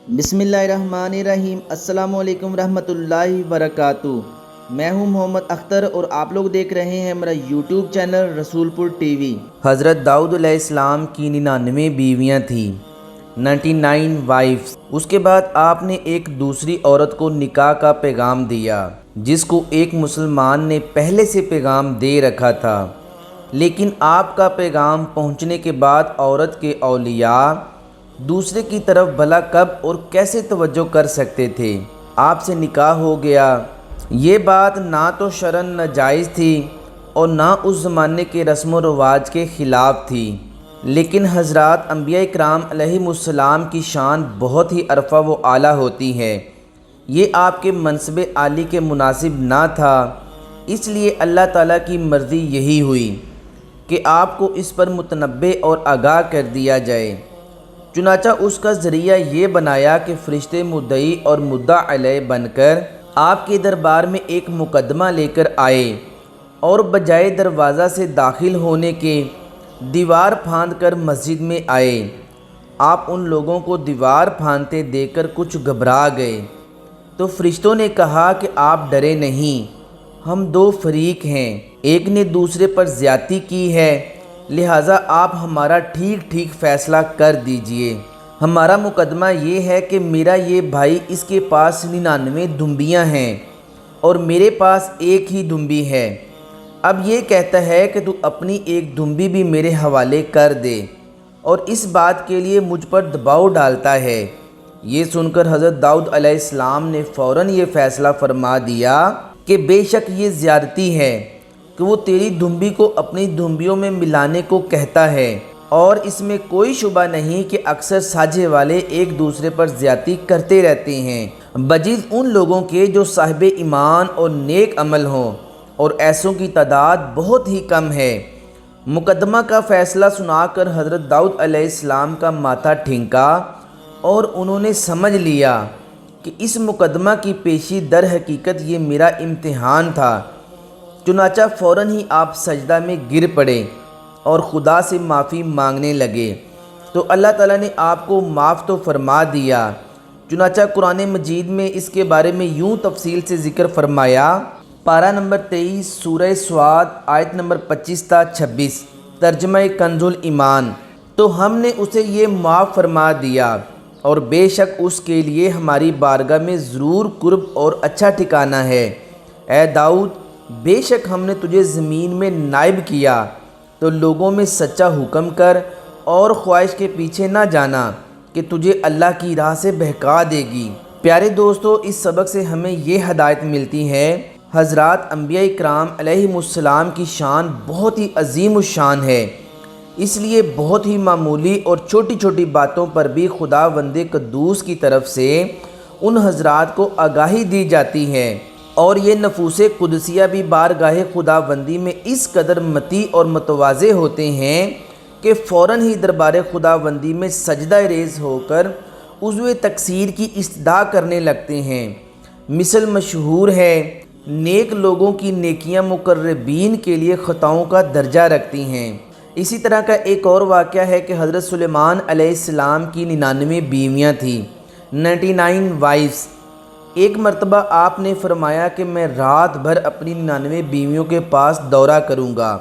بسم اللہ الرحمن الرحیم۔ السلام علیکم ورحمۃ اللہ وبرکاتہ۔ میں ہوں محمد اختر اور آپ لوگ دیکھ رہے ہیں میرا یوٹیوب چینل رسول پور ٹی وی۔ حضرت داؤد علیہ السلام کی 99 بیویاں تھیں، 99 وائفز۔ اس کے بعد آپ نے ایک دوسری عورت کو نکاح کا پیغام دیا، جس کو ایک مسلمان نے پہلے سے پیغام دے رکھا تھا، لیکن آپ کا پیغام پہنچنے کے بعد عورت کے اولیاء دوسرے کی طرف بھلا کب اور کیسے توجہ کر سکتے تھے؟ آپ سے نکاح ہو گیا۔ یہ بات نہ تو شرعاً ناجائز تھی اور نہ اس زمانے کے رسم و رواج کے خلاف تھی، لیکن حضرات انبیاء اکرام علیہم السلام کی شان بہت ہی عرفہ و اعلیٰ ہوتی ہے۔ یہ آپ کے منصب عالی کے مناسب نہ تھا، اس لیے اللہ تعالیٰ کی مرضی یہی ہوئی کہ آپ کو اس پر متنبہ اور آگاہ کر دیا جائے۔ چنانچہ اس کا ذریعہ یہ بنایا کہ فرشتے مدعی اور مدعا علیہ بن کر آپ کے دربار میں ایک مقدمہ لے کر آئے اور بجائے دروازہ سے داخل ہونے کے دیوار پھاند کر مسجد میں آئے۔ آپ ان لوگوں کو دیوار پھاندتے دیکھ کر کچھ گھبرا گئے، تو فرشتوں نے کہا کہ آپ ڈرے نہیں، ہم دو فریق ہیں، ایک نے دوسرے پر زیادتی کی ہے، لہٰذا آپ ہمارا ٹھیک فیصلہ کر دیجئے۔ ہمارا مقدمہ یہ ہے کہ میرا یہ بھائی، اس کے پاس 99 دمبیاں ہیں اور میرے پاس ایک ہی دمبی ہے۔ اب یہ کہتا ہے کہ تو اپنی ایک دمبی بھی میرے حوالے کر دے اور اس بات کے لیے مجھ پر دباؤ ڈالتا ہے۔ یہ سن کر حضرت داؤد علیہ السلام نے فوراً یہ فیصلہ فرما دیا کہ بے شک یہ زیادتی ہے کہ وہ تیری دھمبی کو اپنی دھمبیوں میں ملانے کو کہتا ہے، اور اس میں کوئی شبہ نہیں کہ اکثر ساجھے والے ایک دوسرے پر زیادتی کرتے رہتے ہیں، بجز ان لوگوں کے جو صاحب ایمان اور نیک عمل ہوں، اور ایسوں کی تعداد بہت ہی کم ہے۔ مقدمہ کا فیصلہ سنا کر حضرت داؤد علیہ السلام کا ماتھا ٹھنکا اور انہوں نے سمجھ لیا کہ اس مقدمہ کی پیشی در حقیقت یہ میرا امتحان تھا۔ چنانچہ فوراً ہی آپ سجدہ میں گر پڑے اور خدا سے معافی مانگنے لگے، تو اللہ تعالیٰ نے آپ کو معاف تو فرما دیا۔ چنانچہ قرآن مجید میں اس کے بارے میں یوں تفصیل سے ذکر فرمایا، پارہ نمبر 23 سورہ صاد آیت نمبر 25 تا 26، ترجمہ کنز الایمان۔ تو ہم نے اسے یہ معاف فرما دیا، اور بے شک اس کے لیے ہماری بارگاہ میں ضرور قرب اور اچھا ٹھکانہ ہے۔ اے داؤد، بے شک ہم نے تجھے زمین میں نائب کیا، تو لوگوں میں سچا حکم کر اور خواہش کے پیچھے نہ جانا کہ تجھے اللہ کی راہ سے بہکا دے گی۔ پیارے دوستو، اس سبق سے ہمیں یہ ہدایت ملتی ہے، حضرات انبیاء اکرام علیہم السلام کی شان بہت ہی عظیم الشان ہے، اس لیے بہت ہی معمولی اور چھوٹی چھوٹی باتوں پر بھی خداوند قدوس کی طرف سے ان حضرات کو آگاہی دی جاتی ہے، اور یہ نفوس قدسیہ بھی بارگاہ خداوندی میں اس قدر مطیع اور متواضع ہوتے ہیں کہ فوراً ہی دربار خداوندی میں سجدہ ریز ہو کر عضو تقصیر کی استدعا کرنے لگتے ہیں۔ مثل مشہور ہے، نیک لوگوں کی نیکیاں مقربین کے لیے خطاؤں کا درجہ رکھتی ہیں۔ اسی طرح کا ایک اور واقعہ ہے کہ حضرت سلیمان علیہ السلام کی 99 بیویاں تھیں، 99 وائفز۔ ایک مرتبہ آپ نے فرمایا کہ میں رات بھر اپنی 99 بیویوں کے پاس دورہ کروں گا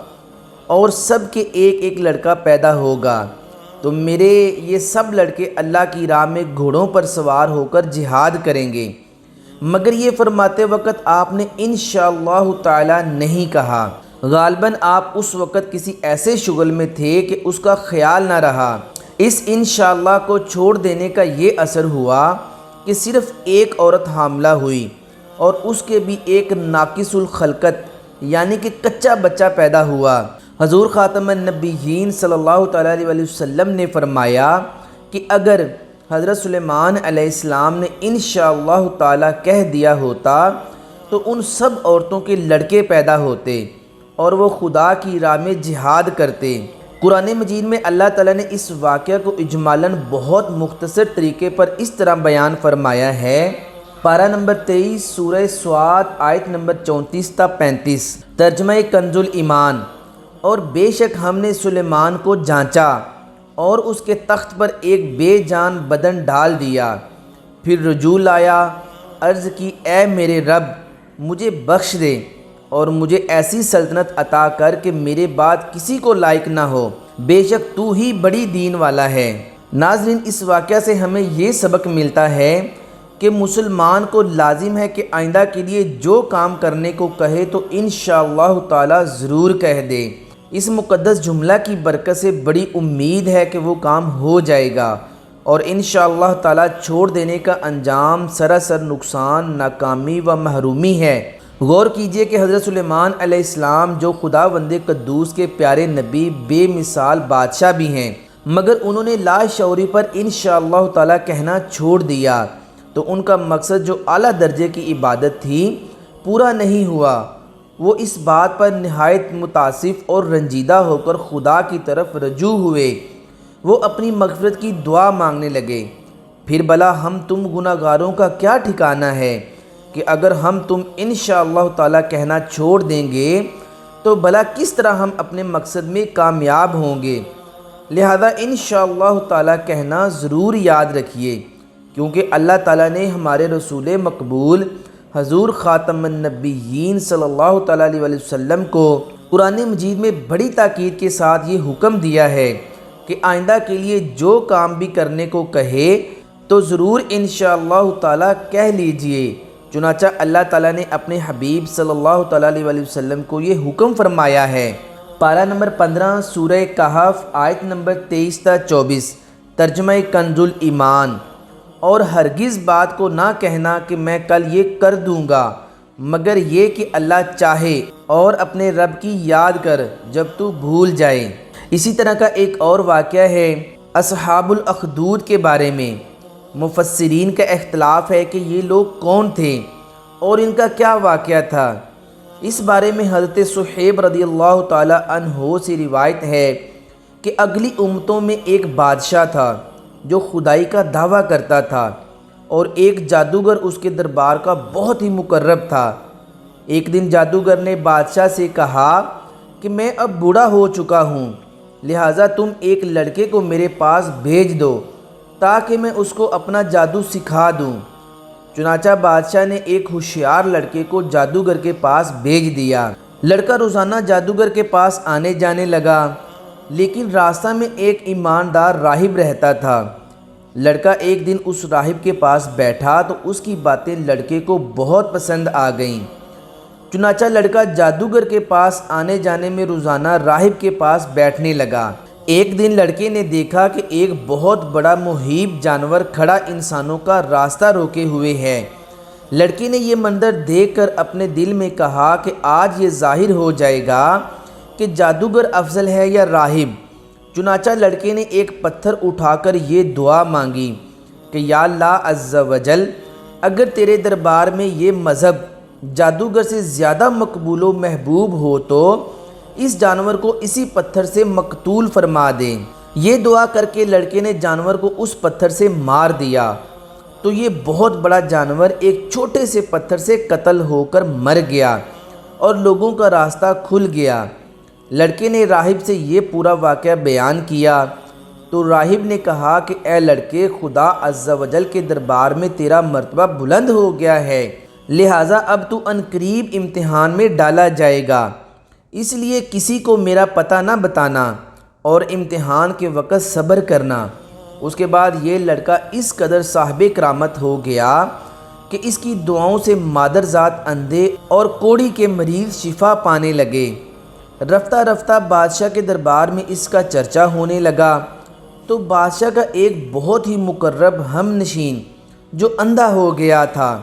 اور سب کے ایک ایک لڑکا پیدا ہوگا، تو میرے یہ سب لڑکے اللہ کی راہ میں گھوڑوں پر سوار ہو کر جہاد کریں گے۔ مگر یہ فرماتے وقت آپ نے انشاءاللہ تعالی نہیں کہا۔ غالباً آپ اس وقت کسی ایسے شغل میں تھے کہ اس کا خیال نہ رہا۔ اس انشاءاللہ کو چھوڑ دینے کا یہ اثر ہوا کہ صرف ایک عورت حاملہ ہوئی، اور اس کے بھی ایک ناقص الخلقت یعنی کہ کچا بچہ پیدا ہوا۔ حضور خاتم النبیین صلی اللہ تعالیٰ علیہ وسلم نے فرمایا کہ اگر حضرت سلیمان علیہ السلام نے انشاءاللہ تعالیٰ کہہ دیا ہوتا تو ان سب عورتوں کے لڑکے پیدا ہوتے اور وہ خدا کی راہ میں جہاد کرتے۔ قرآن مجید میں اللہ تعالیٰ نے اس واقعہ کو اجمالاً بہت مختصر طریقے پر اس طرح بیان فرمایا ہے، پارہ نمبر 23 سورہ صاد آیت نمبر 34 تا 35، ترجمہ کنز الایمان۔ اور بے شک ہم نے سلیمان کو جانچا اور اس کے تخت پر ایک بے جان بدن ڈال دیا، پھر رجوع لایا، عرض کی اے میرے رب مجھے بخش دے اور مجھے ایسی سلطنت عطا کر کہ میرے بعد کسی کو لائق نہ ہو، بے شک تو ہی بڑی دین والا ہے۔ ناظرین، اس واقعہ سے ہمیں یہ سبق ملتا ہے کہ مسلمان کو لازم ہے کہ آئندہ کے لیے جو کام کرنے کو کہے تو انشاءاللہ تعالی ضرور کہہ دے۔ اس مقدس جملہ کی برکت سے بڑی امید ہے کہ وہ کام ہو جائے گا اور انشاءاللہ تعالی چھوڑ دینے کا انجام سراسر نقصان، ناکامی و محرومی ہے۔ غور کیجئے کہ حضرت سلیمان علیہ السلام جو خداوند قدوس کے پیارے نبی، بے مثال بادشاہ بھی ہیں، مگر انہوں نے لاشعوری پر انشاءاللہ تعالی کہنا چھوڑ دیا تو ان کا مقصد جو اعلیٰ درجے کی عبادت تھی پورا نہیں ہوا۔ وہ اس بات پر نہایت متاسف اور رنجیدہ ہو کر خدا کی طرف رجوع ہوئے۔ وہ اپنی مغفرت کی دعا مانگنے لگے، پھر بھلا ہم تم گناہگاروں کا کیا ٹھکانہ ہے کہ اگر ہم تم انشاءاللہ تعالی کہنا چھوڑ دیں گے تو بھلا کس طرح ہم اپنے مقصد میں کامیاب ہوں گے۔ لہذا انشاءاللہ تعالی کہنا ضرور یاد رکھیے، کیونکہ اللہ تعالیٰ نے ہمارے رسول مقبول حضور خاتم النبیین صلی اللہ تعالیٰ علیہ وسلم کو قرآن مجید میں بڑی تاکید کے ساتھ یہ حکم دیا ہے کہ آئندہ کے لیے جو کام بھی کرنے کو کہے تو ضرور انشاءاللہ تعالی کہہ لیجئے۔ چنانچہ اللہ تعالیٰ نے اپنے حبیب صلی اللہ تعالیٰ علیہ وسلم کو یہ حکم فرمایا ہے۔ پارہ نمبر 15 سورہ کہف آیت نمبر 23 تا 24، ترجمہ کنز الایمان۔ اور ہرگز بات کو نہ کہنا کہ میں کل یہ کر دوں گا، مگر یہ کہ اللہ چاہے، اور اپنے رب کی یاد کر جب تو بھول جائے۔ اسی طرح کا ایک اور واقعہ ہے اصحاب الاخدود کے بارے میں۔ مفسرین کا اختلاف ہے کہ یہ لوگ کون تھے اور ان کا کیا واقعہ تھا۔ اس بارے میں حضرت صہیب رضی اللہ تعالی عنہ سے روایت ہے کہ اگلی امتوں میں ایک بادشاہ تھا جو خدائی کا دعویٰ کرتا تھا اور ایک جادوگر اس کے دربار کا بہت ہی مقرب تھا۔ ایک دن جادوگر نے بادشاہ سے کہا کہ میں اب بوڑھا ہو چکا ہوں، لہٰذا تم ایک لڑکے کو میرے پاس بھیج دو تاکہ میں اس کو اپنا جادو سکھا دوں۔ چنانچہ بادشاہ نے ایک ہوشیار لڑکے کو جادوگر کے پاس بھیج دیا۔ لڑکا روزانہ جادوگر کے پاس آنے جانے لگا، لیکن راستہ میں ایک ایماندار راہب رہتا تھا۔ لڑکا ایک دن اس راہب کے پاس بیٹھا تو اس کی باتیں لڑکے کو بہت پسند آ گئیں۔ چنانچہ لڑکا جادوگر کے پاس آنے جانے میں روزانہ راہب کے پاس بیٹھنے لگا۔ ایک دن لڑکے نے دیکھا کہ ایک بہت بڑا مہیب جانور کھڑا انسانوں کا راستہ روکے ہوئے ہے۔ لڑکے نے یہ منظر دیکھ کر اپنے دل میں کہا کہ آج یہ ظاہر ہو جائے گا کہ جادوگر افضل ہے یا راہب۔ چنانچہ لڑکے نے ایک پتھر اٹھا کر یہ دعا مانگی کہ یا اللہ عز و جل، اگر تیرے دربار میں یہ مذہب جادوگر سے زیادہ مقبول و محبوب ہو تو اس جانور کو اسی پتھر سے مقتول فرما دیں۔ یہ دعا کر کے لڑکے نے جانور کو اس پتھر سے مار دیا تو یہ بہت بڑا جانور ایک چھوٹے سے پتھر سے قتل ہو کر مر گیا اور لوگوں کا راستہ کھل گیا۔ لڑکے نے راہب سے یہ پورا واقعہ بیان کیا تو راہب نے کہا کہ اے لڑکے، خدا عز و جل کے دربار میں تیرا مرتبہ بلند ہو گیا ہے، لہٰذا اب تو عنقریب امتحان میں ڈالا جائے گا، اس لیے کسی کو میرا پتہ نہ بتانا اور امتحان کے وقت صبر کرنا۔ اس کے بعد یہ لڑکا اس قدر صاحب کرامت ہو گیا کہ اس کی دعاؤں سے مادرزاد اندھے اور کوڑی کے مریض شفا پانے لگے۔ رفتہ رفتہ بادشاہ کے دربار میں اس کا چرچا ہونے لگا تو بادشاہ کا ایک بہت ہی مقرب ہم نشین جو اندھا ہو گیا تھا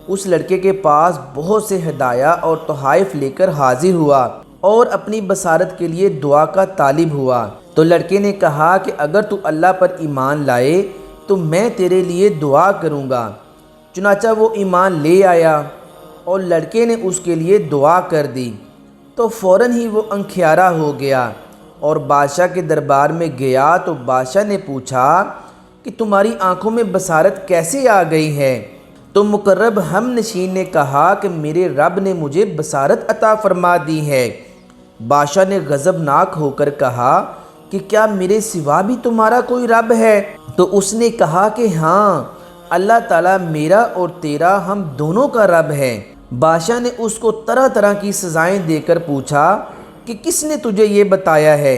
اس لڑکے کے پاس بہت سے ہدایہ اور تحائف لے کر حاضر ہوا اور اپنی بصارت کے لیے دعا کا طالب ہوا۔ تو لڑکے نے کہا کہ اگر تو اللہ پر ایمان لائے تو میں تیرے لیے دعا کروں گا۔ چنانچہ وہ ایمان لے آیا اور لڑکے نے اس کے لیے دعا کر دی تو فوراً ہی وہ انکھیارا ہو گیا اور بادشاہ کے دربار میں گیا تو بادشاہ نے پوچھا کہ تمہاری آنکھوں میں بصارت کیسے آ گئی ہے؟ تو مقرب ہم نشین نے کہا کہ میرے رب نے مجھے بصارت عطا فرما دی ہے۔ بادشاہ نے غضبناک ہو کر کہا کہ کیا میرے سوا بھی تمہارا کوئی رب ہے؟ تو اس نے کہا کہ ہاں، اللہ تعالیٰ میرا اور تیرا ہم دونوں کا رب ہے۔ بادشاہ نے اس کو طرح طرح کی سزائیں دے کر پوچھا کہ کس نے تجھے یہ بتایا ہے؟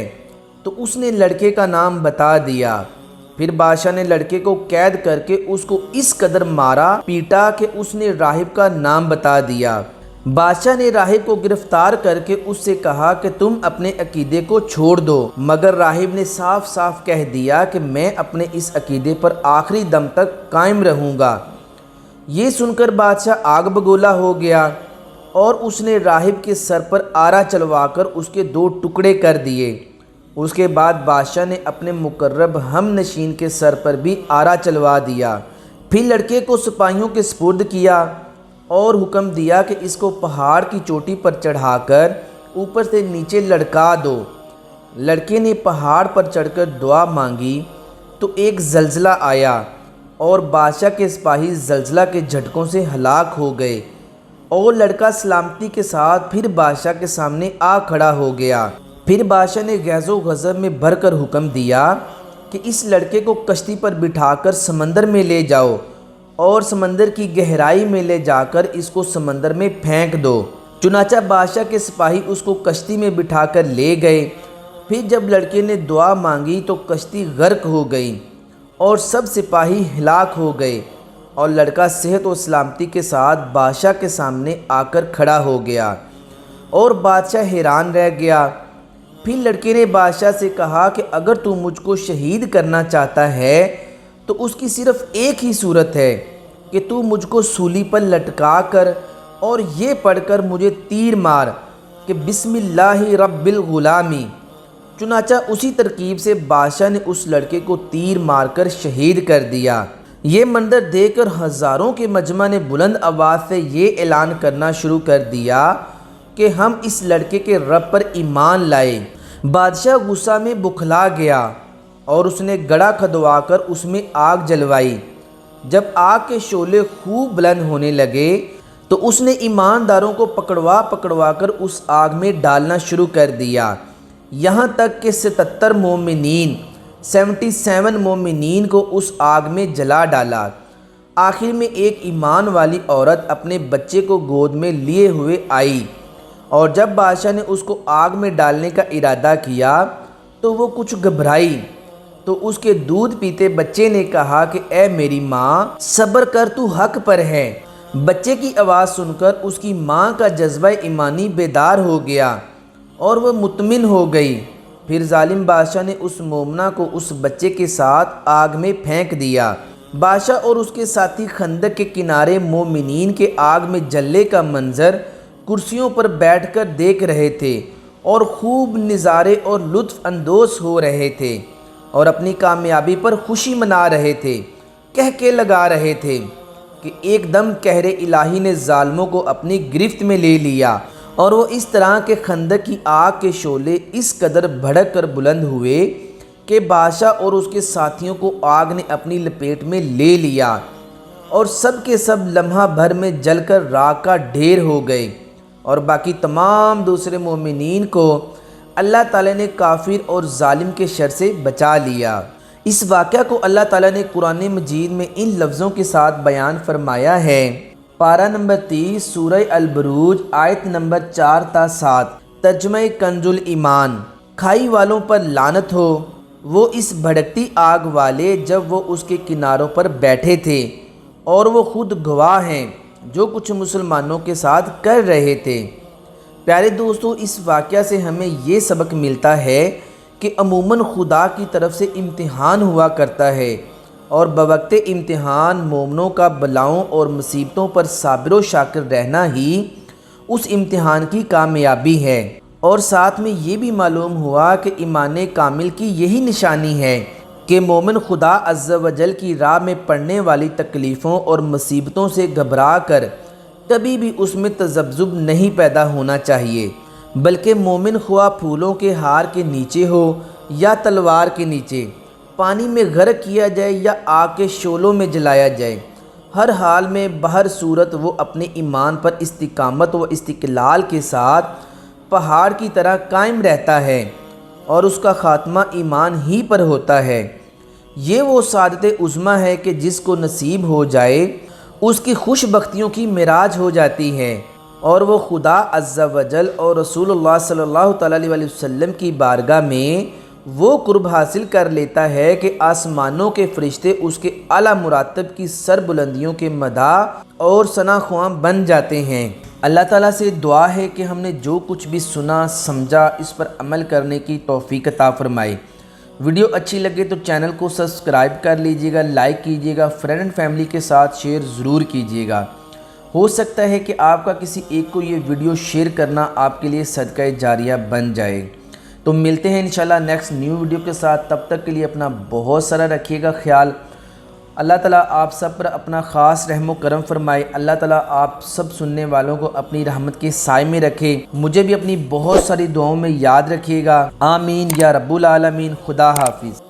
تو اس نے لڑکے کا نام بتا دیا۔ پھر بادشاہ نے لڑکے کو قید کر کے اس کو اس قدر مارا پیٹا کہ اس نے راہب کا نام بتا دیا۔ بادشاہ نے راہب کو گرفتار کر کے اس سے کہا کہ تم اپنے عقیدے کو چھوڑ دو، مگر راہب نے صاف صاف کہہ دیا کہ میں اپنے اس عقیدے پر آخری دم تک قائم رہوں گا۔ یہ سن کر بادشاہ آگ بگولا ہو گیا اور اس نے راہب کے سر پر آرا چلوا کر اس کے 2 ٹکڑے کر دیے۔ اس کے بعد بادشاہ نے اپنے مقرب ہم نشین کے سر پر بھی آرا چلوا دیا۔ پھر لڑکے کو سپاہیوں کے سپرد کیا اور حکم دیا کہ اس کو پہاڑ کی چوٹی پر چڑھا کر اوپر سے نیچے لڑکا دو۔ لڑکے نے پہاڑ پر چڑھ کر دعا مانگی تو ایک زلزلہ آیا اور بادشاہ کے سپاہی زلزلہ کے جھٹکوں سے ہلاک ہو گئے، اور لڑکا سلامتی کے ساتھ پھر بادشاہ کے سامنے آ کھڑا ہو گیا۔ پھر بادشاہ نے غیظ و غضب میں بھر کر حکم دیا کہ اس لڑکے کو کشتی پر بٹھا کر سمندر میں لے جاؤ اور سمندر کی گہرائی میں لے جا کر اس کو سمندر میں پھینک دو۔ چنانچہ بادشاہ کے سپاہی اس کو کشتی میں بٹھا کر لے گئے۔ پھر جب لڑکے نے دعا مانگی تو کشتی غرق ہو گئی اور سب سپاہی ہلاک ہو گئے، اور لڑکا صحت و سلامتی کے ساتھ بادشاہ کے سامنے آ کر کھڑا ہو گیا، اور بادشاہ حیران رہ گیا۔ پھر لڑکے نے بادشاہ سے کہا کہ اگر تو مجھ کو شہید کرنا چاہتا ہے تو اس کی صرف ایک ہی صورت ہے کہ تو مجھ کو سولی پر لٹکا کر اور یہ پڑھ کر مجھے تیر مار کہ بسم اللہ رب الغلامی۔ چنانچہ اسی ترکیب سے بادشاہ نے اس لڑکے کو تیر مار کر شہید کر دیا۔ یہ منظر دیکھ کر ہزاروں کے مجمع نے بلند آواز سے یہ اعلان کرنا شروع کر دیا کہ ہم اس لڑکے کے رب پر ایمان لائے۔ بادشاہ غصہ میں بکھلا گیا اور اس نے گڑھا کھدوا کر اس میں آگ جلوائی۔ جب آگ کے شعلے خوب بلند ہونے لگے تو اس نے ایمانداروں کو پکڑوا کر اس آگ میں ڈالنا شروع کر دیا، یہاں تک کہ 77 مومنین کو اس آگ میں جلا ڈالا۔ آخر میں ایک ایمان والی عورت اپنے بچے کو گود میں لیے ہوئے آئی، اور جب بادشاہ نے اس کو آگ میں ڈالنے کا ارادہ کیا تو وہ کچھ گھبرائی، تو اس کے دودھ پیتے بچے نے کہا کہ اے میری ماں، صبر کر، تو حق پر ہے۔ بچے کی آواز سن کر اس کی ماں کا جذبہ ایمانی بیدار ہو گیا اور وہ مطمئن ہو گئی۔ پھر ظالم بادشاہ نے اس مومنہ کو اس بچے کے ساتھ آگ میں پھینک دیا۔ بادشاہ اور اس کے ساتھی خندق کے کنارے مومنین کے آگ میں جلنے کا منظر کرسیوں پر بیٹھ کر دیکھ رہے تھے اور خوب نظارے اور لطف اندوز ہو رہے تھے، اور اپنی کامیابی پر خوشی منا رہے تھے، کہہ لگا رہے تھے کہ ایک دم قہر الہی نے ظالموں کو اپنی گرفت میں لے لیا، اور وہ اس طرح کہ خندق کی آگ کے شعلے اس قدر بھڑک کر بلند ہوئے کہ بادشاہ اور اس کے ساتھیوں کو آگ نے اپنی لپیٹ میں لے لیا، اور سب کے سب لمحہ بھر میں جل کر راکھ کا ڈھیر ہو گئے، اور باقی تمام دوسرے مومنین کو اللہ تعالیٰ نے کافر اور ظالم کے شر سے بچا لیا۔ اس واقعہ کو اللہ تعالیٰ نے قرآن مجید میں ان لفظوں کے ساتھ بیان فرمایا ہے۔ پارہ نمبر 30 سورہ البروج آیت نمبر 4 تا 7۔ ترجمہ کنز الایمان۔ کھائی والوں پر لعنت ہو، وہ اس بھڑکتی آگ والے جب وہ اس کے کناروں پر بیٹھے تھے، اور وہ خود گواہ ہیں جو کچھ مسلمانوں کے ساتھ کر رہے تھے۔ پیارے دوستو، اس واقعہ سے ہمیں یہ سبق ملتا ہے کہ عموماً خدا کی طرف سے امتحان ہوا کرتا ہے، اور بوقت امتحان مومنوں کا بلاؤں اور مصیبتوں پر صابر و شاکر رہنا ہی اس امتحان کی کامیابی ہے۔ اور ساتھ میں یہ بھی معلوم ہوا کہ ایمان کامل کی یہی نشانی ہے کہ مومن خدا عز و جل کی راہ میں پڑنے والی تکلیفوں اور مصیبتوں سے گھبرا کر کبھی بھی اس میں تذبذب نہیں پیدا ہونا چاہیے، بلکہ مومن خواہ پھولوں کے ہار کے نیچے ہو یا تلوار کے نیچے، پانی میں غرق کیا جائے یا آگ کے شعلوں میں جلایا جائے، ہر حال میں بہر صورت وہ اپنے ایمان پر استقامت و استقلال کے ساتھ پہاڑ کی طرح قائم رہتا ہے، اور اس کا خاتمہ ایمان ہی پر ہوتا ہے۔ یہ وہ سعادت عظمیٰ ہے کہ جس کو نصیب ہو جائے اس کی خوش بختیوں کی معراج ہو جاتی ہے، اور وہ خدا عز و جل اور رسول اللہ صلی اللہ تعالیٰ علیہ وسلم کی بارگاہ میں وہ قرب حاصل کر لیتا ہے کہ آسمانوں کے فرشتے اس کے اعلیٰ مراتب کی سر بلندیوں کے مداح اور ثنا خواں بن جاتے ہیں۔ اللہ تعالیٰ سے دعا ہے کہ ہم نے جو کچھ بھی سنا سمجھا اس پر عمل کرنے کی توفیق عطا فرمائے۔ ویڈیو اچھی لگے تو چینل کو سبسکرائب کر لیجئے گا، لائک کیجئے گا، فرینڈ اینڈ فیملی کے ساتھ شیئر ضرور کیجئے گا۔ ہو سکتا ہے کہ آپ کا کسی ایک کو یہ ویڈیو شیئر کرنا آپ کے لیے صدقہ جاریہ بن جائے۔ تو ملتے ہیں انشاءاللہ نیکسٹ نیو ویڈیو کے ساتھ، تب تک کے لیے اپنا بہت سارا رکھیے گا خیال۔ اللہ تعالیٰ آپ سب پر اپنا خاص رحم و کرم فرمائے۔ اللہ تعالیٰ آپ سب سننے والوں کو اپنی رحمت کے سائے میں رکھے۔ مجھے بھی اپنی بہت ساری دعاؤں میں یاد رکھیے گا۔ آمین یا رب العالمین۔ خدا حافظ۔